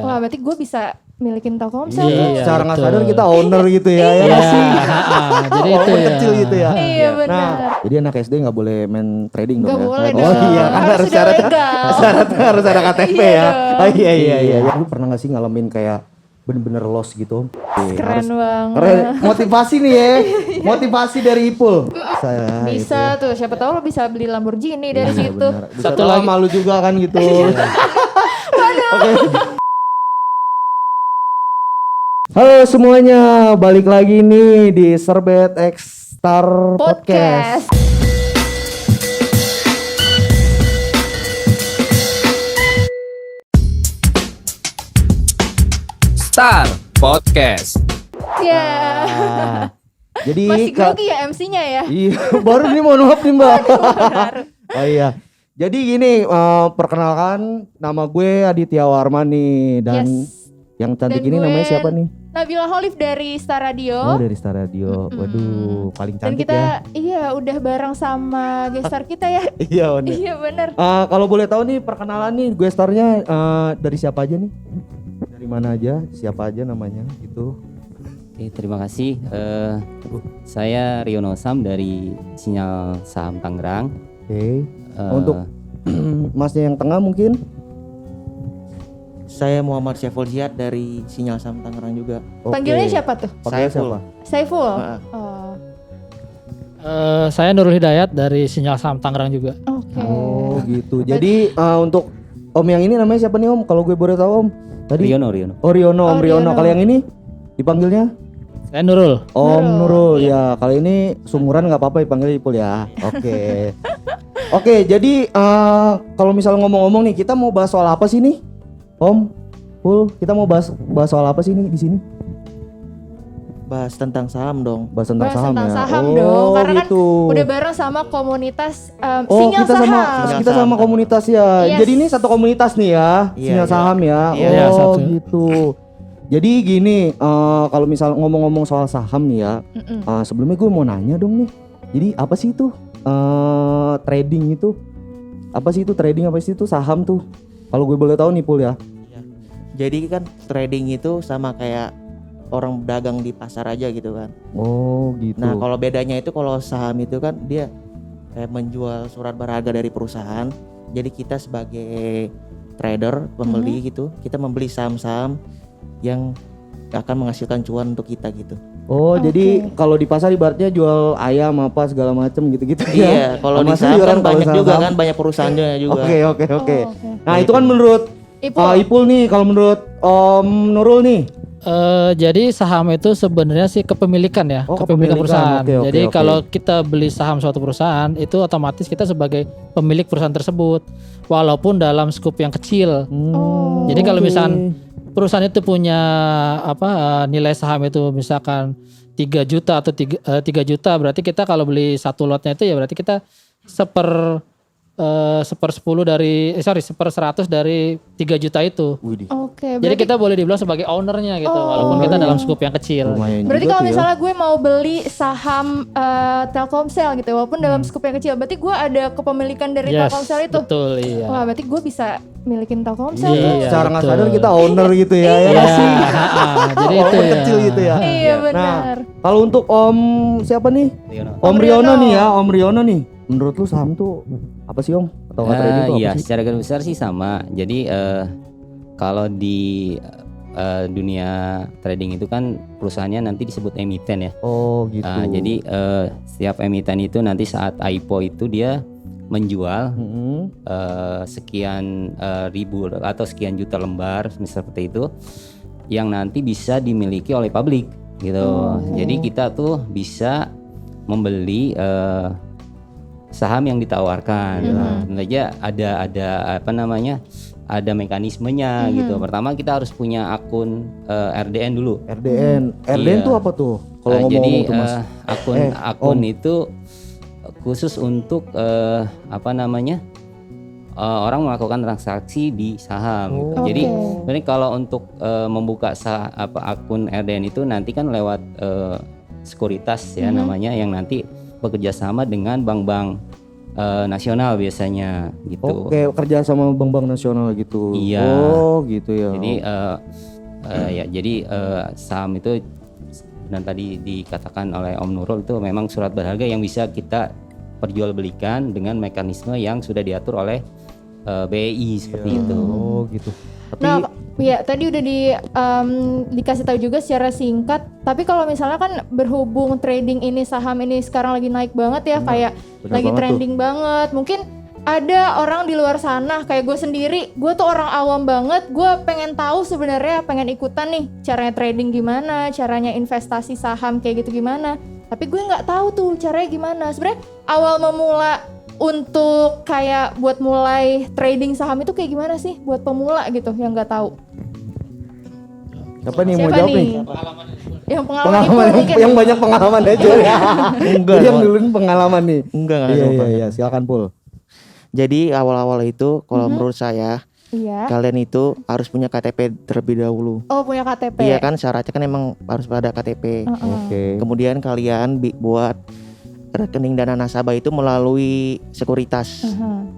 Wah, berarti gue bisa milikin Telkomsel Iya, tuh. secara nggak sadar kita owner gitu ya. Ya Iya, nggak sih? jadi itu Walaupun ya. kecil gitu ya. Iya Nah, benar. jadi anak SD nggak boleh main trading dong Gak ya? boleh Oh dong. iya, kan harus sudah syaratnya, legal. syaratnya harus ada KTP Iya ya. dong. Oh iya. Lu pernah nggak sih ngalamin kayak bener-bener lost gitu? Keren banget. Keren. Motivasi nih ya, motivasi dari Ipul. Saya Bisa tuh, siapa tahu lo bisa beli Lamborghini dari situ. benar. Bisa Satu tahu lagi. malu juga kan gitu. Oke. Halo semuanya, balik lagi nih di Serbet X Star Podcast. Star Podcast. Ya. Jadi Masih grogi ya MC-nya ya. Iya, baru nih mohon maaf nih Mbak. Oh iya. Jadi gini, perkenalkan nama gue Aditya Warman nih dan Yes. yang cantik Dan ini gue namanya siapa nih? Nabila Holif dari Star Radio. Oh dari Star Radio. Waduh, paling Dan cantik kita ya. iya udah bareng sama gestar kita ya. Iya bener. Iya benar. Kalau boleh tahu nih perkenalan nih gue starnya dari siapa aja nih? Dari mana aja? Siapa aja namanya gitu? Oke, terima kasih. Saya Riono Sam dari Sinyal Saham Tangerang. Oke. Untuk masnya yang tengah mungkin? Saya Muhammad Syaiful Ziyad dari Sinyal Saham Tangerang juga. Oke. Panggilnya siapa tuh? Panggilnya Saiful. siapa? Saiful. Heeh. Oh, Saya Nurul Hidayat dari Sinyal Saham Tangerang juga. oke. Oh gitu. Jadi untuk Om yang ini namanya siapa nih Om? Kalau gue boleh tahu Om. Tadi Riono. Oh Riono, Om Oh, Riono. Riono. Kalau yang ini dipanggilnya Saya Nurul. Om Nurul. Ya, kali ini sumuran nggak apa-apa dipanggil Ipul ya. Oke. Oke, jadi kalau misal ngomong-ngomong nih, kita mau bahas soal apa sih nih? Om, Pul, kita mau bahas soal apa sih nih di sini? Bahas tentang saham dong. Bahas tentang Bahas saham tentang ya. saham Oh, dong, karena gitu. kan udah bareng sama komunitas Oh, Sinyal kita Saham. sama kita Saham. sama komunitas ya. Yes. Jadi ini satu komunitas nih ya, Iya, Sinyal iya. Saham ya. Iya, Oh, satu. gitu. Jadi gini, kalau misal ngomong-ngomong soal saham nih ya, sebelumnya gue mau nanya dong nih. Jadi apa sih itu trading itu? Apa sih itu trading? Apa sih itu saham tuh? Kalau gue boleh tahu nih Pul ya. Jadi kan trading itu sama kayak orang dagang di pasar aja gitu kan. Oh gitu. Nah, kalau bedanya itu kalau saham itu kan dia kayak menjual surat berharga dari perusahaan. Jadi kita sebagai trader, pembeli gitu, kita membeli saham-saham yang akan menghasilkan cuan untuk kita gitu. Oh Oke. jadi kalau di pasar ibaratnya jual ayam apa segala macem gitu-gitu ya. Iya, kalau di Sama saham sayuran kan kalau banyak saham. juga kan, banyak perusahaannya juga. Oke. Oh, oke. Nah itu kan menurut Ipul. Ipul nih, kalau menurut Om Nurul nih. Jadi saham itu sebenarnya sih kepemilikan ya, Oh, kepemilikan kepemilikan. perusahaan. Oke. Jadi kalau kita beli saham suatu perusahaan itu otomatis kita sebagai pemilik perusahaan tersebut, walaupun dalam skup yang kecil. Oh. Jadi kalau misalkan perusahaan itu punya nilai saham itu misalkan 3 juta atau 3 juta, berarti kita kalau beli satu lotnya itu ya berarti kita seper 100 dari 3 juta itu. Widih, Oke, Jadi berarti, kita boleh dibilang sebagai ownernya gitu, walaupun kita dalam skup yang kecil. lumayan berarti juga kalau tuh ya. misalnya gue mau beli saham Telkomsel gitu, walaupun dalam skup yang kecil, berarti gue ada kepemilikan dari Yes, Telkomsel itu. betul, iya. Wah, berarti gue bisa milikin Telkomsel Iya, tuh. Secara nggak betul. sadar kita owner gitu ya. Ya Iya, nggak sih? jadi itu Walaupun ya. kecil gitu ya. Iya Nah, benar. kalau untuk Om siapa nih? Riono. Om Om Riono Riono. nih ya, Om Riono nih. Menurut lu saham tuh apa sih Om? Atau trading tuh Iya, apa sih? secara garis besar sih sama. Jadi kalau di dunia trading itu kan perusahaannya nanti disebut emiten ya. Oh gitu. Jadi setiap emiten itu nanti saat IPO itu dia menjual sekian ribu atau sekian juta lembar seperti itu yang nanti bisa dimiliki oleh publik gitu. Jadi kita tuh bisa membeli saham yang ditawarkan. Tentu saja ada mekanismenya gitu. Pertama kita harus punya akun RDN dulu. RDN. RDN Iya. tuh apa tuh? Kalau Jadi ngomong-ngomong tuh Mas. akun itu khusus untuk orang melakukan transaksi di saham. Gitu. Oke. Jadi sebenarnya kalau untuk membuka akun RDN itu nanti kan lewat sekuritas ya namanya, yang nanti bekerja sama dengan bank-bank nasional biasanya gitu. Oke, kerja sama bank-bank nasional gitu. Iya. Oh, gitu ya. Jadi jadi saham itu dan tadi dikatakan oleh Om Nurul itu memang surat berharga yang bisa kita perjualbelikan dengan mekanisme yang sudah diatur oleh BI seperti itu. Oh, gitu. Tapi Nah, ya tadi udah dikasih tahu juga secara singkat. Tapi kalau misalnya kan berhubung trading ini saham ini sekarang lagi naik banget ya, kayak benar lagi banget trending banget. Mungkin ada orang di luar sana kayak gue sendiri, gue tuh orang awam banget. Gue pengen tahu sebenarnya, pengen ikutan nih caranya trading gimana, caranya investasi saham kayak gitu gimana. Tapi gue nggak tahu tuh caranya gimana. Sebenarnya awal memula untuk kayak buat mulai trading saham itu kayak gimana sih buat pemula gitu yang nggak tahu. siapa nih mau Siapa jawab nih? Yang pengalaman, Pengalaman Ipul mungkin. yang banyak pengalaman aja. Enggak, Jadi yang Pak. dulu pengalaman nih. Enggak Iya, sumpah. iya, silakan Pul. Jadi awal-awal itu kalau menurut saya Iya. kalian itu harus punya KTP terlebih dahulu. Oh, punya KTP. Iya kan syaratnya kan emang harus ada KTP. Oke. Kemudian kalian buat rekening dana nasabah itu melalui sekuritas.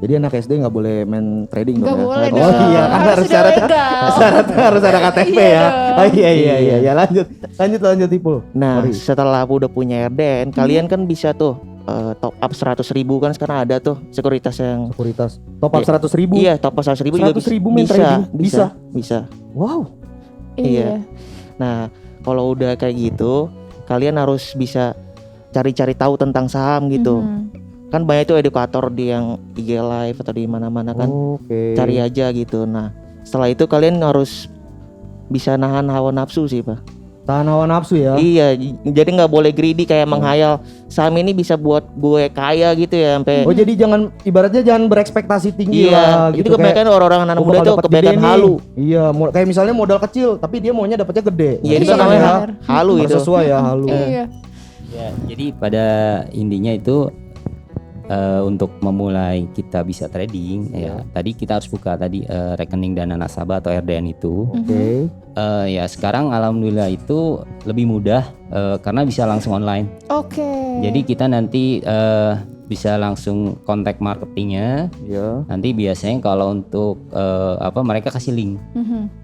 Jadi anak SD nggak boleh main trading Nggak dong ya? boleh Oh dong. iya, kan Harus harus sudah syaratnya, legal. syaratnya harus ada KTP Iya ya. dong. Oh, iya, lanjut Ipul. Nah, Sorry. setelah udah punya RDN, kalian kan bisa tuh top up 100.000 kan sekarang ada tuh sekuritas yang Sekuritas. Top up Iya. 100.000. Iya, top up 100.000 juga 100.000 main trading? bisa. Wow. Iya. Nah, kalau udah kayak gitu, kalian harus bisa cari-cari tahu tentang saham gitu. Kan banyak tuh edukator di yang IG Live atau di mana-mana kan. Oke. Cari aja gitu. Nah, setelah itu kalian harus bisa nahan hawa nafsu sih, Pak. Tahan hawa nafsu ya. Iya, jadi nggak boleh greedy kayak menghayal saham ini bisa buat gue kaya gitu ya sampai. Oh jadi ibaratnya jangan berekspektasi tinggi lah Iya, gitu. itu kebanyakan orang-orang anak muda tuh kebanyakan halu. Iya, kayak misalnya modal kecil tapi dia maunya dapatnya gede. Iya, itu Iya, namanya benar. halu Harus itu. sesuai ya halu. Iya. Ya, jadi pada intinya itu untuk memulai kita bisa trading ya tadi kita harus buka tadi rekening dana nasabah atau RDN itu. Oke. Ya sekarang alhamdulillah itu lebih mudah karena bisa langsung online. Oke. Jadi kita nanti bisa langsung kontak marketingnya. Iya. Nanti biasanya kalau untuk mereka kasih link.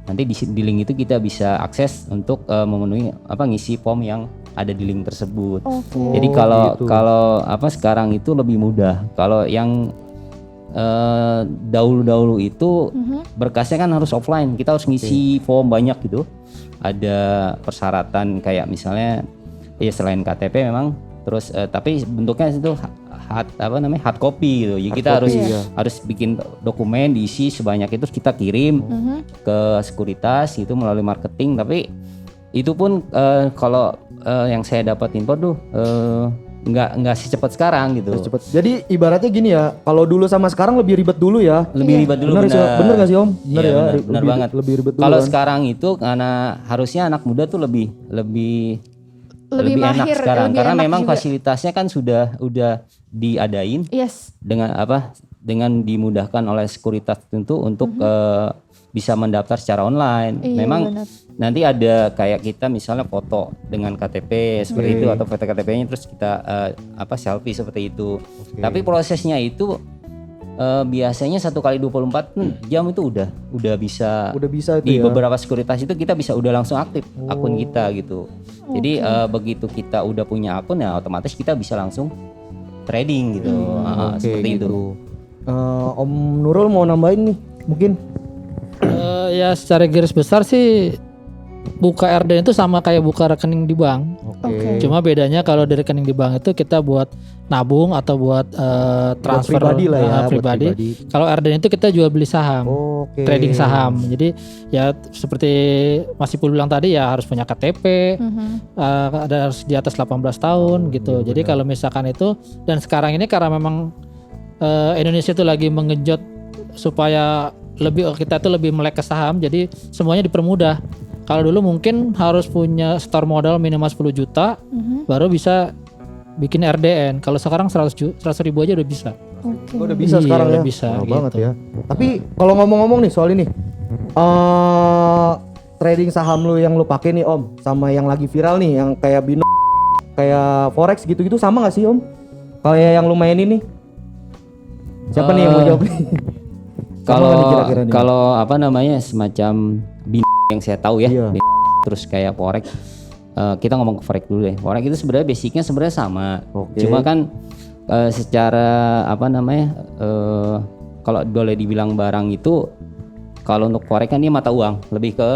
Nanti di link itu kita bisa akses untuk memenuhi ngisi form yang ada di link tersebut. Oke. Jadi kalau sekarang itu lebih mudah. Kalau yang dahulu itu berkasnya kan harus offline. Kita harus ngisi form banyak gitu. Ada persyaratan kayak misalnya ya selain KTP memang terus tapi bentuknya itu hard copy gitu. Jadi kita harus bikin dokumen diisi sebanyak itu terus kita kirim ke sekuritas itu melalui marketing. Tapi itu pun kalau yang saya dapat info tuh nggak secepat sekarang gitu. Cepet. Jadi ibaratnya gini ya, kalau dulu sama sekarang lebih ribet dulu ya. Lebih ribet dulu. Bener gak sih Om? Bener Iya, ya. bener banget. Lebih ribet dulu. Kalau kan? sekarang itu karena harusnya anak muda tuh lebih enak mahir, sekarang lebih karena enak memang juga. fasilitasnya kan udah diadain Yes. dengan dimudahkan oleh sekuritas tentu untuk bisa mendaftar secara online. Iya, Memang benar. nanti ada kayak kita misalnya foto dengan KTP seperti itu atau foto KTP-nya terus kita selfie seperti itu. Tapi prosesnya itu biasanya 1 kali 24 jam itu udah bisa. Udah bisa Di itu ya. beberapa sekuritas itu kita bisa udah langsung aktif akun kita gitu. Jadi begitu kita udah punya akun ya otomatis kita bisa langsung trading gitu. Seperti itu. Om Nurul mau nambahin nih mungkin. Ya secara garis besar sih buka RDN itu sama kayak buka rekening di bank. Oke. Cuma bedanya kalau di rekening di bank itu kita buat nabung atau buat transfer pribadi lah ya, buat pribadi. pribadi. Kalau RDN itu kita jual beli saham, Oke. trading saham. Jadi ya seperti Mas Ipul bilang tadi ya harus punya KTP, ada harus di atas 18 tahun gitu. Jadi kalau misalkan itu dan sekarang ini karena memang Indonesia itu lagi menggenjot supaya kita tuh lebih melek ke saham, jadi semuanya dipermudah. Kalau dulu mungkin harus punya store modal minimal 10 juta baru bisa bikin RDN. Kalau sekarang 100.000 aja udah bisa. Oke. Udah bisa Iya, sekarang udah ya. bisa, Wah, gitu. banget ya. Tapi kalau ngomong-ngomong nih soal ini, trading saham lu yang lu pakai nih Om, sama yang lagi viral nih, yang kayak kayak forex gitu-gitu sama nggak sih Om? Kayak yang lu mainin nih? Siapa nih yang mau jawab nih? Sama nih kira-kira nih? Kalau apa namanya semacam yang saya tahu ya, Iya. terus kayak forex. Kita ngomong ke forex dulu deh. Forex itu sebenarnya basicnya sebenarnya sama. Oke. Cuma kan secara apa namanya, kalau boleh dibilang barang itu, kalau untuk forex kan dia mata uang, lebih ke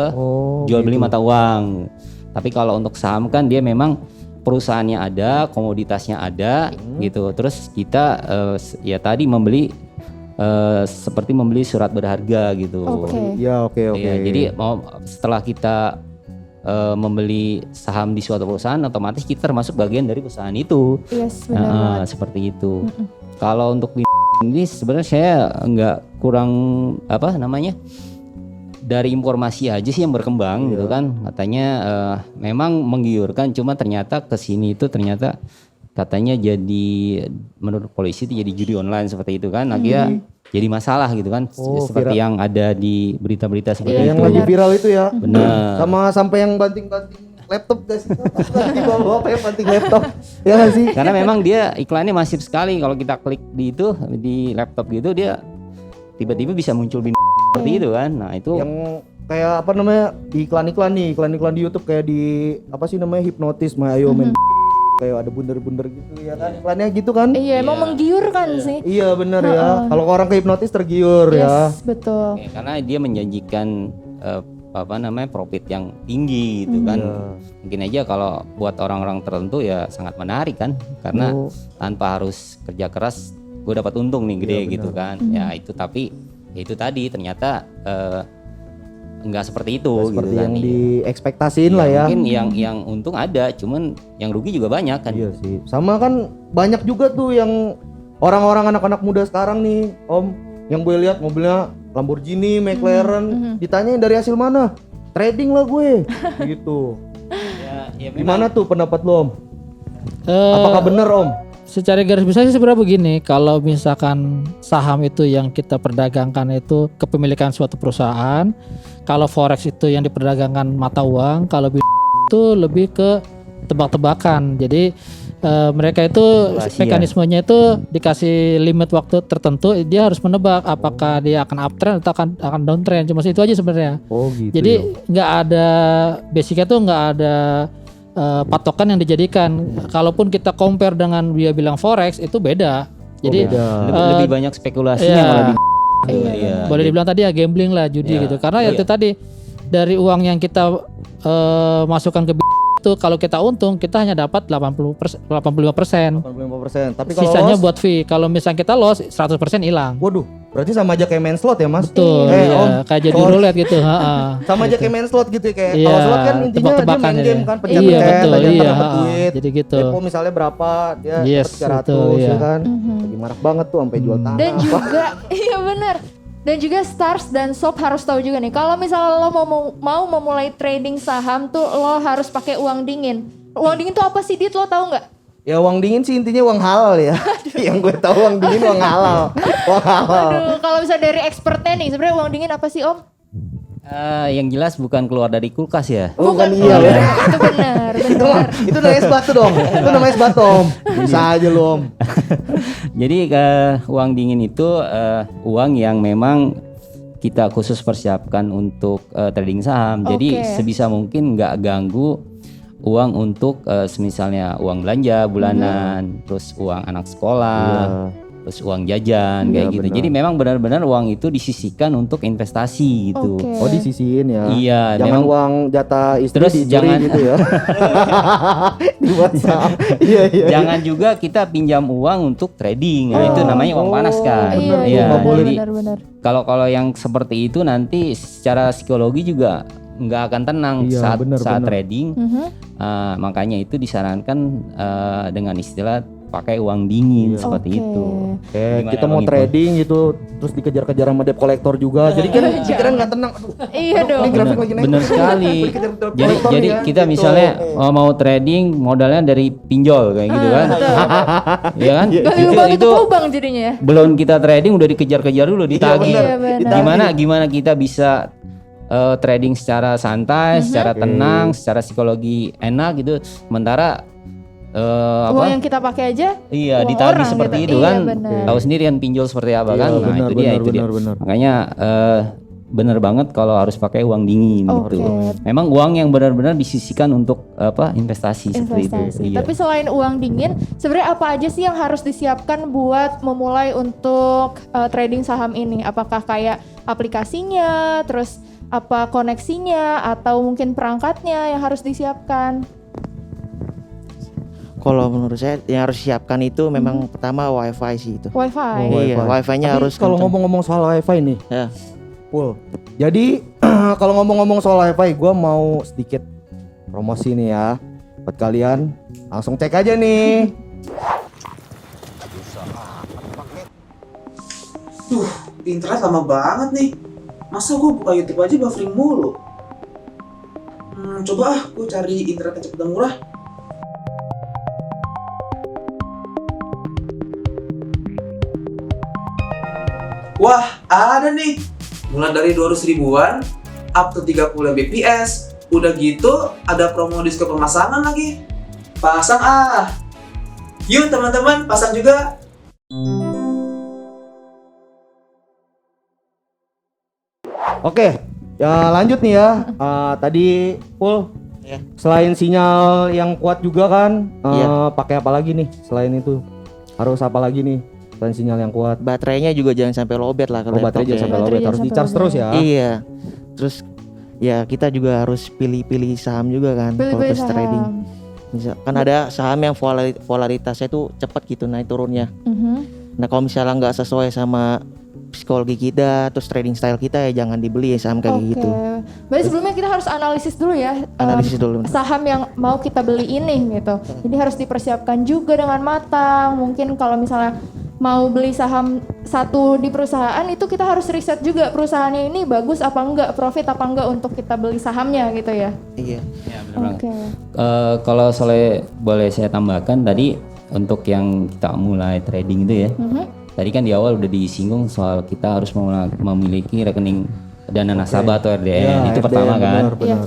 jual beli mata uang. Tapi kalau untuk saham kan dia memang perusahaannya ada, komoditasnya ada, gitu. Terus kita ya tadi membeli seperti membeli surat berharga gitu. Oke. Ya oke. Iya, jadi setelah kita membeli saham di suatu perusahaan, otomatis kita termasuk bagian dari perusahaan itu. Yes, benar banget. Seperti itu. Kalau untuk ini sebenarnya saya nggak kurang apa namanya, dari informasi aja sih yang berkembang gitu kan, katanya memang menggiurkan, cuma ternyata kesini itu ternyata katanya jadi menurut polisi itu jadi judi online seperti itu kan, akhirnya jadi masalah gitu kan, seperti yang ada di berita-berita seperti Yang itu. lagi viral itu ya. Benar. Sama sampai yang banting-banting laptop guys. Lagi bawa kayak banting laptop. Ya nggak sih? Karena memang dia iklannya masif sekali, kalau kita klik di itu di laptop gitu dia tiba-tiba bisa muncul seperti itu kan. Nah, itu Yang kayak apa namanya iklan-iklan nih, iklan-iklan di YouTube kayak di apa sih namanya hipnotis, ayo main kayak ada bunder-bunder gitu ya kan, iklannya gitu kan. Iya, emang menggiurkan sih. Iya benar ya. Kalau orang ke hipnotis tergiur ya. Yes, betul. karena dia menjanjikan apa namanya profit yang tinggi gitu kan. Mungkin aja kalau buat orang-orang tertentu ya sangat menarik kan, karena tanpa harus kerja keras gue dapat untung nih gede gitu kan. Ya itu, tapi ya itu tadi ternyata enggak seperti itu Seperti gitu kan. yang diekspektasiin lah ya. Mungkin yang untung ada, cuman yang rugi juga banyak kan. Iya sih. Sama kan banyak juga tuh yang orang-orang anak-anak muda sekarang nih, Om, yang gue lihat mobilnya Lamborghini, McLaren, ditanyain dari hasil mana? Trading lah gue. Gitu. Ya Gimana tuh pendapat lo, Om? Eh, Apakah benar, Om? Secara garis besar sih sebenarnya begini, kalau misalkan saham itu yang kita perdagangkan itu kepemilikan suatu perusahaan, kalau forex itu yang diperdagangkan mata uang, kalau itu lebih ke tebak-tebakan. Jadi mereka itu mekanismenya itu dikasih limit waktu tertentu, dia harus menebak apakah dia akan uptrend atau akan downtrend. Cuma itu aja sebenarnya. Oh gitu. Jadi nggak ada basicnya tuh nggak ada patokan yang dijadikan. Kalaupun kita compare dengan dia bilang forex itu beda. Jadi lebih banyak spekulasinya iya. kalau di boleh dibilang tadi ya gambling lah, judi gitu. Karena itu tadi dari uang yang kita masukkan ke itu, kalau kita untung kita hanya dapat 85%. 85%. Tapi kalau Sisanya loss, buat fee. Kalau misalnya kita loss 100% hilang. waduh, berarti sama aja kayak main slot ya, Mas? Betul. Om, Iya, kayak jadi roulette gitu, sama aja kayak main slot gitu ya, kayak Iya, kalau slot kan intinya dia tebak-tebakan main ya. game kan, pencet Iya, betul, ternyata iya, dapat duit. jadi gitu. Depo misalnya berapa, dia Yes, dapat 300 betul, ya iya. kan. Lagi marak banget tuh sampai jual tanah. Dan juga iya benar. Dan juga Stars dan Sob harus tahu juga nih, kalau misalnya lo mau memulai trading saham tuh lo harus pakai uang dingin. Uang dingin tuh apa sih, Dit? Lo tahu nggak? Ya uang dingin sih intinya uang halal ya. Yang gue tahu uang dingin uang halal. Uang halal. Aduh, kalau misalnya dari expertnya nih, sebenarnya uang dingin apa sih, Om? yang jelas bukan keluar dari kulkas ya. Bukan iya ya. Itu benar, benar. Itu namanya es batu dong. Itu namanya es batu, Om. Bisa aja lu, Om. Jadi uang dingin itu uang yang memang kita khusus persiapkan untuk trading saham. Jadi Oke. sebisa mungkin nggak ganggu uang untuk misalnya uang belanja bulanan, terus uang anak sekolah, terus uang jajan kayak gitu. benar. Jadi memang benar-benar uang itu disisihkan untuk investasi gitu. Oke. Oh disisihin ya. Iya, Jangan memang- uang jatah istri Terus dicuri jangan- gitu ya. Dibuat saham. Iya iya. Jangan juga kita pinjam uang untuk trading. Nah, itu namanya uang panas kan. Iya, benar, iya, nggak boleh. Jadi benar. kalau yang seperti itu nanti secara psikologi juga nggak akan tenang Iya, saat benar. trading. Makanya itu disarankan dengan istilah pakai uang dingin seperti Oke. itu. Kayak Gimana kita mau Bang Iqbal? trading gitu, terus dikejar-kejar sama debt collector juga. Jadi kan pikiran nggak tenang. Aduh, Iya dong. ini grafik lagi naik. Bener sekali. Dikejar debt Jadi collector jadi ya, kita gitu. misalnya mau trading modalnya dari pinjol kayak gitu kan. Iya kan? Gali lubang itu lubang jadinya ya. Belum kita trading udah dikejar-kejar dulu ditagih. Iya, benar. Gimana kita bisa trading secara santai, secara tenang, secara psikologi enak gitu. Sementara Uang yang kita pakai aja Iya, uang ditagih orang seperti gitu. itu Iya, kan. benar. Tahu sendiri kan pinjol seperti apa Iya, kan. Nah, benar, itu dia, benar, itu dia. benar. Makanya benar banget kalau harus pakai uang dingin Oke. gitu. Memang uang yang benar-benar disisihkan untuk investasi seperti itu. Investasi. Iya. Tapi selain uang dingin, sebenarnya apa aja sih yang harus disiapkan buat memulai untuk trading saham ini? Apakah kayak aplikasinya, terus apa koneksinya, atau mungkin perangkatnya yang harus disiapkan? Kalau menurut saya yang harus siapkan itu memang pertama wifi sih itu. Wi-Fi. Iya, wifi-nya Tapi harus kalau kencang. ngomong-ngomong soal wifi nih, Ya. Pul. Jadi kalau ngomong-ngomong soal wifi, gue mau sedikit promosi nih ya buat kalian. Langsung cek aja nih. Duh, internet lama banget nih. Masa gue buka YouTube aja buffering mulu? Coba gue cari internet yang cepet dan murah. Wah, ada nih. Mulai dari 200 ribuan, up to 30 Mbps. Udah gitu, ada promo diskon pemasangan lagi. Pasang ah. Yuk teman-teman, pasang juga. Oke, ya lanjut nih ya. Tadi Pul, Ya. selain sinyal yang kuat juga kan, Iya. pakai apa lagi nih? Selain itu harus apa lagi nih? Selain sinyal yang kuat. Baterainya juga jangan sampai lowbat lah kalau Baterai laptop jangan ya. sampai Baterai lowbat, jangan harus sampai di-charge lowbat. terus ya. Iya. Terus ya kita juga harus pilih-pilih saham juga kan kalau Pilih-pilih pas trading. saham. Misal, kan ada saham yang polaritasnya tuh cepat gitu naik turunnya. Mhm. Nah kalau misalnya nggak sesuai sama psikologi kita, terus trading style kita ya jangan dibeli ya saham kayak Oke. gitu. Berarti sebelumnya kita harus analisis dulu ya. Analisis dulu. Saham yang mau kita beli ini gitu. Jadi harus dipersiapkan juga dengan matang. Mungkin kalau misalnya mau beli saham satu di perusahaan itu kita harus riset juga perusahaannya ini bagus apa enggak, profit apa enggak untuk kita beli sahamnya gitu ya. Iya. Ya, benar banget. Oke. Kalau boleh saya tambahkan tadi untuk yang kita mulai trading itu ya. Tadi kan di awal udah disinggung soal kita harus memiliki rekening dana nasabah atau RDN. Itu pertama kan. Benar.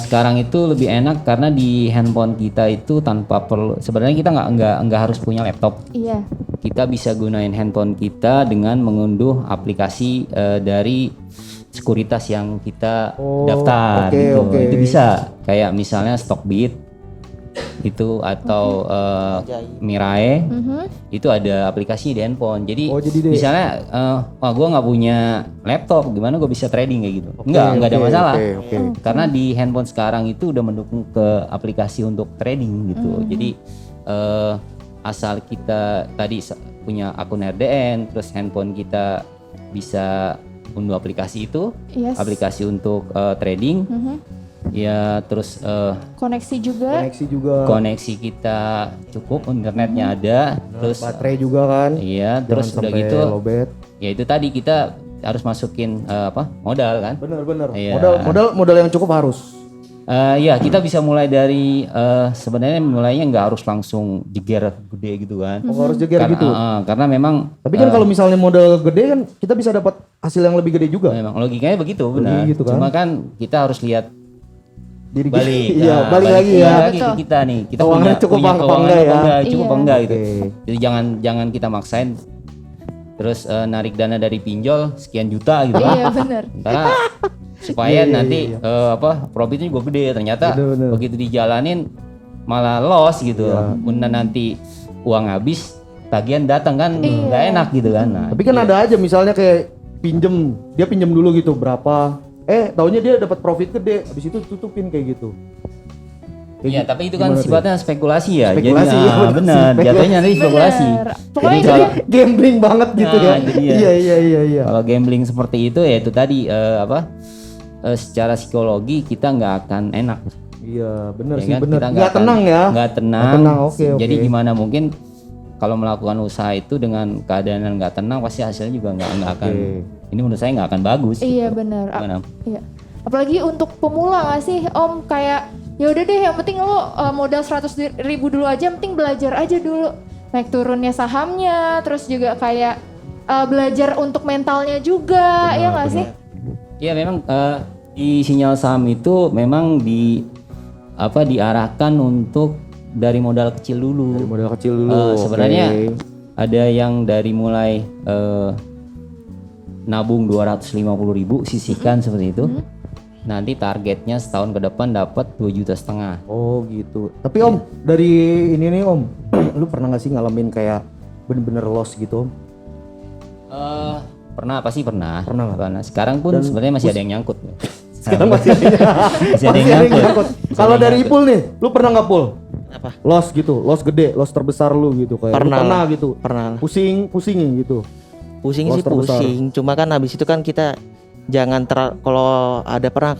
Sekarang itu lebih enak karena di handphone kita itu tanpa perlu, sebenarnya kita nggak harus punya laptop. Iya. Kita bisa gunain handphone kita dengan mengunduh aplikasi dari sekuritas yang kita daftar gitu. Itu bisa kayak misalnya Stockbit itu atau Mirae. Itu ada aplikasi di handphone. Jadi, misalnya gue nggak punya laptop, gimana gue bisa trading kayak gitu? Nggak ada masalah. Karena di handphone sekarang itu udah mendukung ke aplikasi untuk trading gitu. Jadi asal kita tadi punya akun RDN, terus handphone kita bisa unduh aplikasi itu, Yes. aplikasi untuk trading. Ya terus Koneksi juga. koneksi kita cukup, internetnya ada, terus Baterai juga kan. iya, terus udah gitu ya itu tadi kita harus masukin modal kan. Benar. Iya. Modal yang cukup harus. Ya kita bisa mulai dari sebenarnya mulainya nggak harus langsung jeger gede gitu kan. Harus jeger gitu. Karena memang Tapi kan kalau misalnya modal gede kan kita bisa dapat hasil yang lebih gede juga. memang logikanya begitu benar. Gitu kan. Cuma kan kita harus lihat Diri balik. Iya, Nah, balik lagi iya, ya. lagi ke kita nih. Kita Keuangannya punya cukup apa keuangan enggak ya? cukup apa Iya. enggak gitu. Oke. Jadi jangan kita maksain terus narik dana dari pinjol sekian juta gitu. Iya benar. Karena supaya nanti profitnya juga gede, ternyata Bener. begitu dijalanin malah loss gitu. Kemudian nanti uang habis, tagihan datang kan nggak enak gitu kan. Nah, Tapi kan ada aja misalnya kayak dia pinjem dulu gitu berapa, taunya dia dapat profit gede, habis itu tutupin kayak gitu. Iya, tapi itu kan Gimana tuh? sifatnya spekulasi ya. Spekulasi, Jadi, iya, bener. benar. Spekulasi. Jatuhnya nanti spekulasi. Benar. Pokoknya Jadi itu kalau- Gambling banget gitu Nah, ya. itu dia. Iya. Kalau gambling seperti itu ya itu tadi secara psikologi kita nggak akan enak. Iya, benar Ya sih, kan? benar. Kita Nggak tenang ya. Nggak tenang. Nggak tenang, oke. Jadi gimana mungkin kalau melakukan usaha itu dengan keadaan yang nggak tenang pasti hasilnya juga nggak akan. Ini menurut saya nggak akan bagus. Iya benar. Gimana? Iya. Apalagi untuk pemula nggak sih Om, kayak ya udah deh yang penting lo modal 100.000 dulu aja, yang penting belajar aja dulu naik turunnya sahamnya, terus juga kayak belajar untuk mentalnya juga, ya nggak sih? Ya memang di sinyal saham itu memang diarahkan untuk dari modal kecil dulu. Dari modal kecil dulu. Sebenarnya oke. ada yang dari mulai nabung 250.000 sisihkan seperti itu. Nanti targetnya setahun ke depan dapat 2,5 juta. Oh gitu. Tapi Om, dari ini nih Om, lu pernah gak sih ngalamin kayak bener-bener loss gitu Om? Pernah, pasti pernah. Pernah nggak? Sekarang pun sebenarnya masih ada yang nyangkut. Sekarang masih ada Masih ada yang nyangkut. Kalau dari Ipul nih, lu pernah nggak Pul? Apa? Loss gitu, loss gede, loss terbesar lu gitu kayak. Pernah Lu pernah lah. gitu. Pernah lah. Pusingin gitu. Pusing Loss sih terbesar. pusing, cuma kan habis itu kan kita jangan kalau ada pernah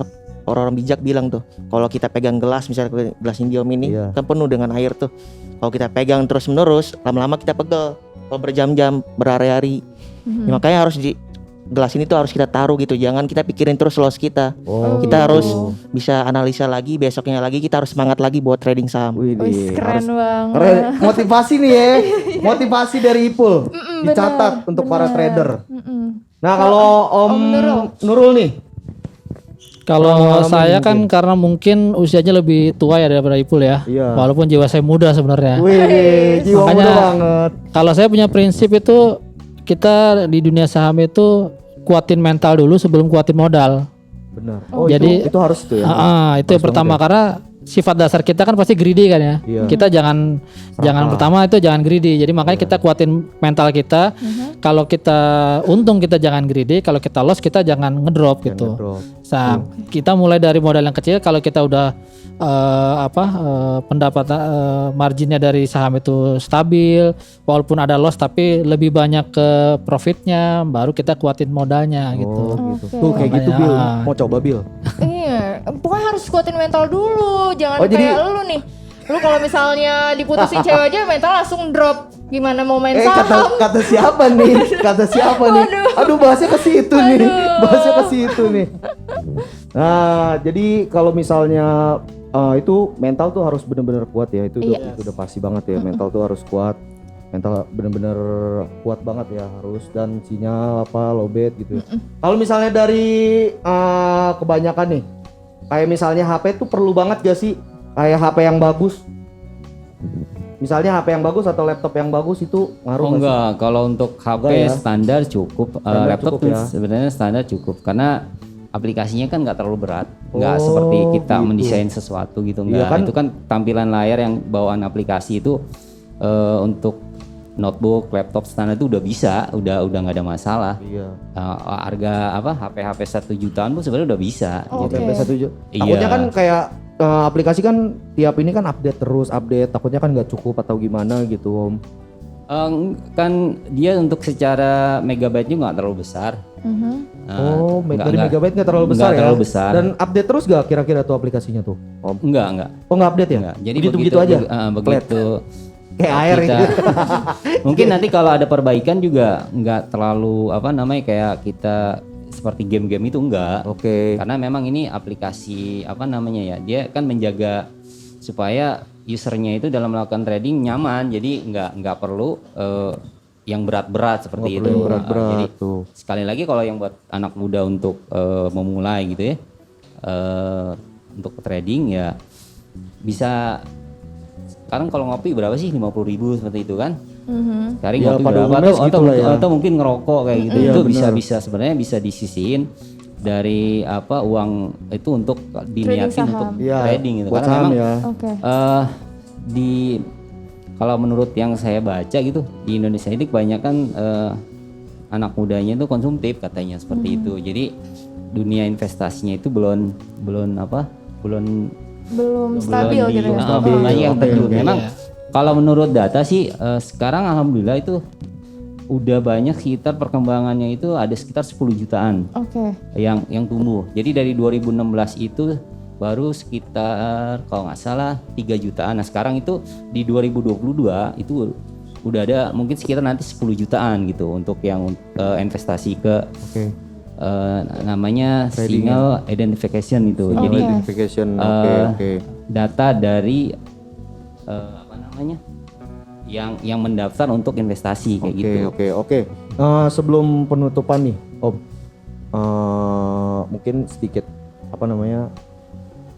orang bijak bilang tuh, kalau kita pegang gelas misalnya gelas Indomie ini Iya. kan penuh dengan air tuh. Kalau kita pegang terus menerus, lama-lama kita pegel. Kalau berjam-jam, berhari-hari. Ya, makanya harus di gelas ini tuh harus kita taruh gitu. Jangan kita pikirin terus loss kita. Oh, Kita gitu. harus bisa analisa lagi, besoknya lagi kita harus semangat lagi buat trading saham. Wih, Wih, keren banget. keren. Motivasi nih ya. Motivasi dari Ipul. Dicatat untuk para trader. Nah, kalau Om Nurul nih. Kalau saya kan karena mungkin usianya lebih tua ya daripada Ipul ya. Iya. Walaupun jiwa saya muda sebenarnya. Wih, jiwa Makanya- muda banget. Kalau saya punya prinsip itu kita di dunia saham itu kuatin mental dulu sebelum kuatin modal. Benar. Jadi- itu harus tuh ya. Itu yang pertama karena sifat dasar kita kan pasti greedy kan ya. Iya. Kita jangan pertama itu jangan greedy. Jadi makanya kita kuatin mental kita. Kalau kita untung kita jangan greedy, kalau kita loss kita jangan ngedrop gitu. Ngedrop. Kita mulai dari modal yang kecil. Kalau kita udah pendapatan marginnya dari saham itu stabil, walaupun ada loss tapi lebih banyak ke profitnya, baru kita kuatin modalnya gitu. Oh, gitu. Oke. Tuh kayak gitu Bil. Makanya, Mau coba Bil. Iya, pokoknya harus kuatin mental dulu. Jangan Oh, jadi- kayak lu nih. Lu kalau misalnya diputusin cewek aja mental langsung drop. Gimana mau main kata saham? kata siapa nih? Kata siapa nih? Aduh, bahasnya ke situ nih. Bahasnya ke situ nih. Nah, jadi kalau misalnya itu mental tuh harus benar-benar kuat ya. Itu udah pasti banget ya. Mental tuh harus kuat. Mental benar-benar kuat banget ya harus, dan sinyal apa lowbat gitu. Kalau misalnya dari kebanyakan nih, kayak misalnya HP tuh perlu banget gak sih? Kayak HP yang bagus. Misalnya HP yang bagus atau laptop yang bagus itu ngaruh Oh nggak sih? enggak, kalau untuk HP Enggak ya? standar cukup, Standar laptop cukup tuh ya? sebenarnya standar cukup karena aplikasinya kan nggak terlalu berat, nggak Oh, seperti kita gitu. mendesain sesuatu gitu, Iya enggak. kan? Itu kan tampilan layar yang bawaan aplikasi itu untuk notebook, laptop standar itu udah bisa, udah nggak ada masalah. Iya. Harga apa HP 1 jutaan pun sebenarnya udah bisa. Oke. Gitu. Sampai 1 juta. Iya. Takutnya kan kayak aplikasi kan tiap ini kan update terus, update. Takutnya kan nggak cukup atau gimana gitu Om. Kan dia untuk secara megabyte-nya nggak terlalu besar. Dari megabyte nggak terlalu besar nggak ya? terlalu besar. Dan update terus gak kira-kira tuh aplikasinya tuh Om? Enggak. Oh nggak update ya? Enggak. Jadi begitu aja? begitu Kayak air kita, gitu. mungkin nanti kalau ada perbaikan juga nggak terlalu kayak kita seperti game-game itu enggak. Oke. Karena memang ini aplikasi dia kan menjaga supaya usernya itu dalam melakukan trading nyaman, jadi nggak perlu yang berat-berat seperti Nggak itu. perlu yang berat-berat Jadi tuh. sekali lagi kalau yang buat anak muda untuk memulai gitu ya, untuk trading ya bisa. Sekarang kalau ngopi berapa sih? 50.000 seperti itu kan? Sekarang Ya, ngopi pada berapa umumnya atau, segitulah ya. atau mungkin ngerokok kayak gitu. Iya, Itu benar. bisa sebenarnya bisa disisihin dari uang itu untuk diniatin saham. untuk Iya, trading gitu. buat Karena saham memang ya. Oke. kalau menurut yang saya baca gitu di Indonesia ini kebanyakan anak mudanya itu konsumtif katanya seperti itu. Jadi dunia investasinya itu belum Stabil gitu ya. Stabil. banyak yang Oke, terjun. oke. Memang kalau menurut data sih sekarang alhamdulillah itu udah banyak sekitar perkembangannya itu ada sekitar 10 jutaan Oke. yang tumbuh. Jadi dari 2016 itu baru sekitar kalau nggak salah 3 jutaan. Nah sekarang itu di 2022 itu udah ada mungkin sekitar nanti 10 jutaan gitu untuk yang investasi ke Oke. namanya signal identification itu. Oke. Jadi Identification. Oke. data dari yang mendaftar untuk investasi kayak gitu. Oke. Sebelum penutupan nih, Om, mungkin sedikit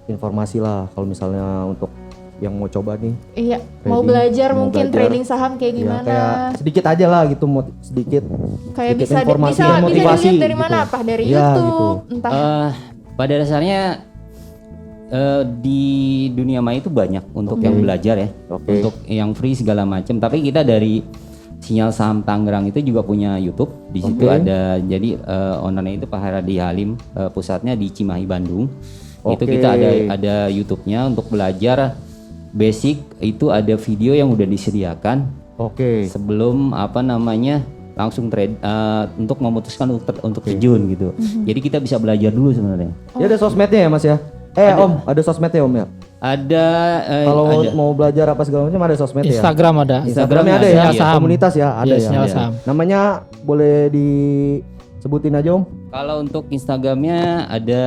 informasi lah kalau misalnya untuk yang mau coba nih. Iya, mau belajar mungkin trading saham kayak Ya, gimana. kayak sedikit aja lah gitu, sedikit Kayak sedikit bisa informasi bisa dan motivasi dilihat dari gitu. mana? Apa dari Ya, YouTube, gitu. entah. Pada dasarnya di dunia maya itu banyak untuk yang belajar ya, Oke. untuk yang free segala macam. Tapi kita dari Sinyal Saham Tangerang itu juga punya YouTube. Di situ Oke. ada, jadi ownernya itu Pak Haradi Halim, pusatnya di Cimahi Bandung. Itu Oke. kita ada YouTube-nya untuk belajar basic. Itu ada video yang udah disediakan Oke. sebelum langsung trade untuk memutuskan untuk terjun gitu. Jadi kita bisa belajar dulu sebenarnya. Ya ada sosmednya ya Mas ya? Om, ada sosmednya Om ya? Ada Kalau ada. mau belajar apa segala macam ada sosmed ya? Instagram ada. Instagramnya ada ya? Sinyal Saham. Komunitas ya? Ada Iya, ya? Sinyal Ada. Saham. Namanya boleh disebutin aja Om? Kalau untuk Instagramnya ada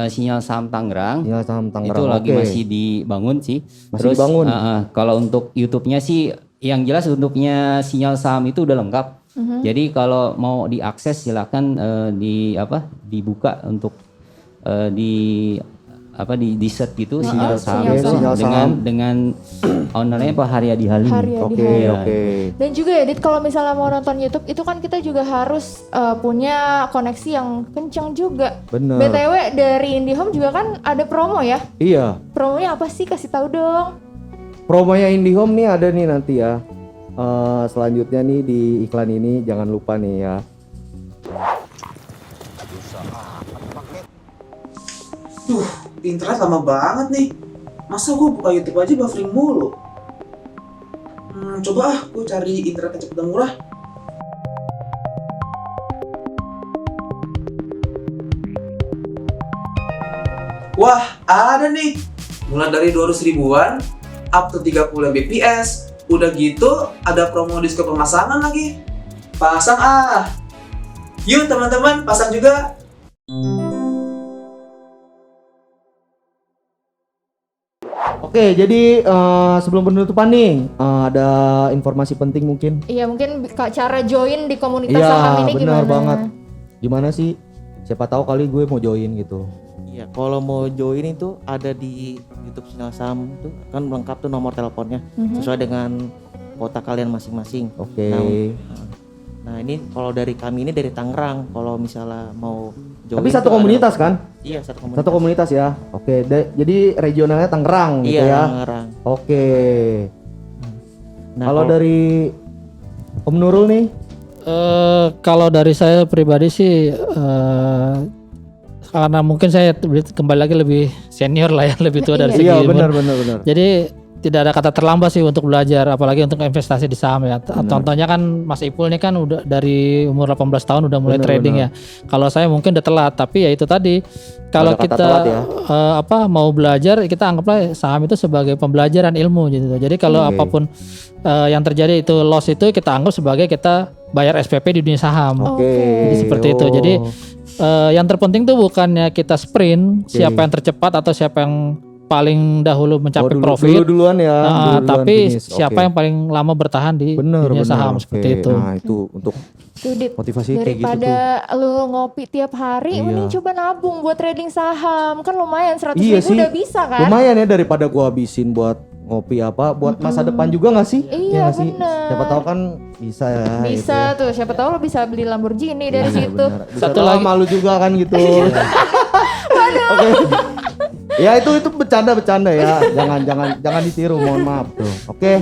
Sinyal Saham Tangerang. Sinyal Saham Tangerang. Itu lagi Oke. masih dibangun sih. Masih dibangun. Kalau untuk YouTube-nya sih, yang jelas untuk-nya Sinyal Saham itu udah lengkap. Jadi kalau mau diakses silakan dibuka untuk di set gitu Sinyal Saham Sinyal itu Saham. dengan ownernya Pak Haryadi Halim. Haryadi Oke, Halim. oke. Dan juga ya Dit, kalau misalnya mau nonton YouTube itu kan kita juga harus punya koneksi yang kencang juga. Bener. BTW dari IndiHome juga kan ada promo ya. Iya. Promonya apa sih? Kasih tahu dong. Promonya IndiHome nih ada nih nanti ya. Selanjutnya nih di iklan ini jangan lupa nih ya. Duh, internet lama banget nih. Masa gue buka YouTube aja buffering mulu? Coba gue cari internet yang cepet dan murah. Wah, ada nih. Mulai dari 200 ribuan, up to 30 Mbps. Udah gitu, ada promo diskon pemasangan lagi. Pasang ah. Yuk teman-teman, pasang juga. Oke, jadi sebelum penutupan nih ada informasi penting mungkin. Iya, mungkin cara join di komunitas Iya, saham ini benar gimana? banget. Gimana sih? Siapa tahu kali gue mau join gitu. Iya, kalau mau join itu ada di YouTube Sinyal Saham itu kan lengkap tuh nomor teleponnya sesuai dengan kota kalian masing-masing. Oke. Nah ini kalau dari kami ini dari Tangerang, kalau misalnya mau join. Tapi satu tuh ada- komunitas kan? Iya, satu komunitas. Satu komunitas ya. Oke, jadi regionalnya Tangerang gitu Iya, ya. Tangerang. Oke. Nah, kalau dari Om Nurul nih, Kalau dari saya pribadi sih karena mungkin saya kembali lagi lebih senior lah ya, lebih tua dari segi iya umur. benar. Jadi tidak ada kata terlambat sih untuk belajar, apalagi untuk investasi di saham ya. Contohnya kan Mas Ipul ini kan udah dari umur 18 tahun udah mulai trading ya. Kalau saya mungkin udah telat, tapi ya itu tadi kalau Ada kata kita telat ya. mau belajar, kita anggaplah saham itu sebagai pembelajaran ilmu gitu. Jadi kalau Oke. apapun yang terjadi itu loss itu kita anggap sebagai kita bayar SPP di dunia saham. Oke. Jadi seperti itu. Jadi yang terpenting tuh bukannya kita sprint siapa yang tercepat atau siapa yang paling dahulu mencapai profit. Duluan ya. duluan Tapi finish. siapa Oke. yang paling lama bertahan di bener, dunia saham Oke. seperti itu. Nah, itu untuk Tuh, Dit, motivasi kayak gitu daripada tuh. lu ngopi tiap hari, Iya. mending coba nabung buat trading saham. Kan lumayan 100 Iya ribu sih. udah bisa kan? Lumayan ya daripada gua habisin buat ngopi buat masa depan juga nggak sih? Iya, nggak sih? bener. Siapa tahu kan bisa ya. Bisa tuh, siapa tahu lo bisa beli Lamborghini dari Iya, situ. benar. Bisa Satu tahu lagi. malu juga kan gitu. Oke. Ya itu bercanda ya. jangan ditiru, mohon maaf tuh. Oke.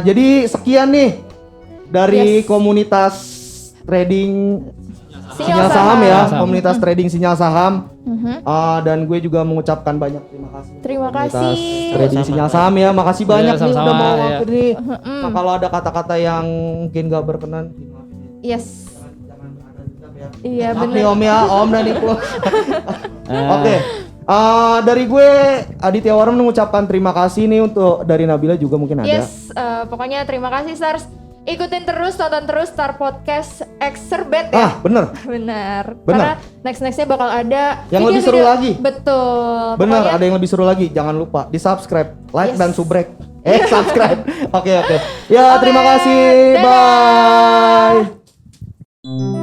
Jadi sekian nih dari Yes. komunitas trading Sinyal Saham ya, komunitas trading Sinyal Saham. Dan gue juga mengucapkan banyak terima kasih. Terima Komunitas kasih. trading Sinyal Saham ya, makasih banyak nih sama-sama, udah mau ya. waktu nih. Nah, kalau ada kata-kata yang mungkin gak berkenan, Yes. jangan ada dendam ya. Iya Maaf nih bener. Om ya, Om dan Ibu. Oke. Dari gue Aditya Waram mengucapkan terima kasih nih untuk dari Nabila juga mungkin ada. Yes, pokoknya terima kasih Stars. Ikutin terus, tonton terus Star Podcast Exerbet ya. Bener. Benar. Karena nextnya bakal ada Yang lebih seru video-video- lagi. Betul. Bener, Pokoknya ada yang lebih seru lagi. Jangan lupa di subscribe, like Yes. dan subrek. Subscribe. Oke. Ya, Oke, terima kasih. dadah. Bye.